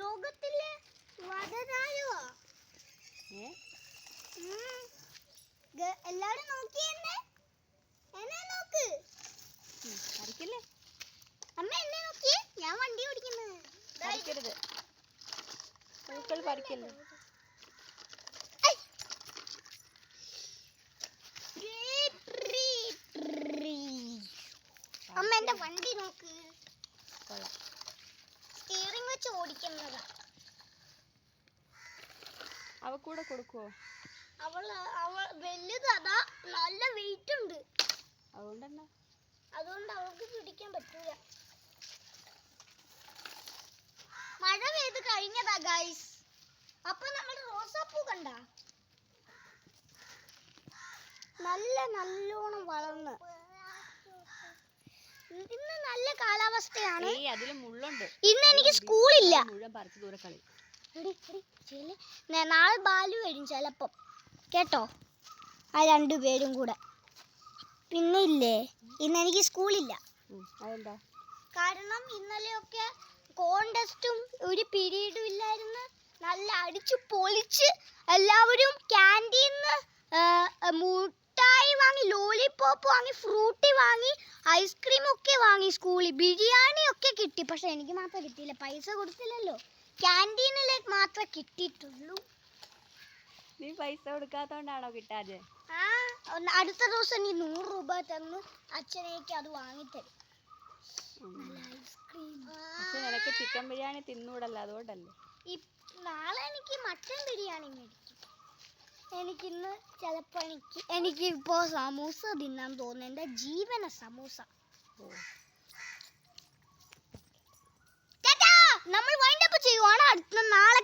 ലോകത്തിലെ വരനായോ എല്ലാവരും നോക്കിയെന്നെ എന്നെ നോക്ക് പറിക്കല്ലേ അമ്മ എന്നെ നോക്കി ഞാൻ വണ്ടി ഓടിക്കുന്നത് പറിക്കരുത് പൂക്കൾ പറിക്കല്ലേ അമ്മ എന്റെ വണ്ടി നോക്ക് സ്റ്റിയറിംഗ് വെച്ച് ഓടിക്കുന്നതാ അവ കൂടെ കൊടുക്കുവോ അവൾ വലുതാ നല്ല വെയിറ്റ് ഉണ്ട് അതുകൊണ്ട് അവൾക്ക് പിടിക്കാൻ പറ്റൂല മഴ പെയ്ത് കഴിഞ്ഞതാ ഗൈസ് അപ്പൊ നമ്മൾ റോസാപ്പൂ കണ്ട നല്ലോണം വളർന്ന് ഇന്ന് നല്ല കാലാവസ്ഥയാണ് ഇന്ന് എനിക്ക് സ്കൂളില്ല നാളെ ബാലു വരും ചിലപ്പം കേട്ടോ ആ രണ്ടുപേരും കൂടെ പിന്നെ ഇല്ലേ ഇന്ന് എനിക്ക് സ്കൂളില്ല കാരണം ഇന്നലെയൊക്കെ കോൺടെസ്റ്റും ഒരു പീരീഡും ഇല്ലായിരുന്നു നല്ല അടിച്ചു പൊളിച്ച് എല്ലാവരും ക്യാൻറ്റീന്ന് മുട്ടായി വാങ്ങി ലോലിപോപ്പ് വാങ്ങി ഫ്രൂട്ടി വാങ്ങി ഐസ്ക്രീം ഒക്കെ വാങ്ങി സ്കൂളിൽ ബിരിയാണി ഒക്കെ കിട്ടി പക്ഷെ എനിക്ക് മാത്രം കിട്ടിയില്ല പൈസ കൊടുത്തില്ലല്ലോ ക്യാൻറ്റീനിൽ മാത്രമേ കിട്ടിയിട്ടുള്ളൂ നീ പൈസ കൊടുക്കാത്തോണ്ടാണോ കിട്ടാതെ അടുത്ത ദിവസം നീ 100 രൂപ തന്ന് അച്ഛനേക്ക് അത് വാങ്ങിത്തരും നിനക്ക് ചിക്കൻ ബിരിയാണി തിന്നൂടല്ലോ അതുകൊണ്ടല്ലേ നാളെ എനിക്ക് മട്ടൻ ബിരിയാണി മേടിക്കും എനിക്കിന്ന് ചിലപ്പോൾ എനിക്കിപ്പോ സമൂസ തിന്നാൻ തോന്നുന്നു എൻ്റെ ജീവന സമൂസ നമ്മൾ വൈൻഡപ്പ് ചെയ്യുവാണ് അടുത്ത നാളെ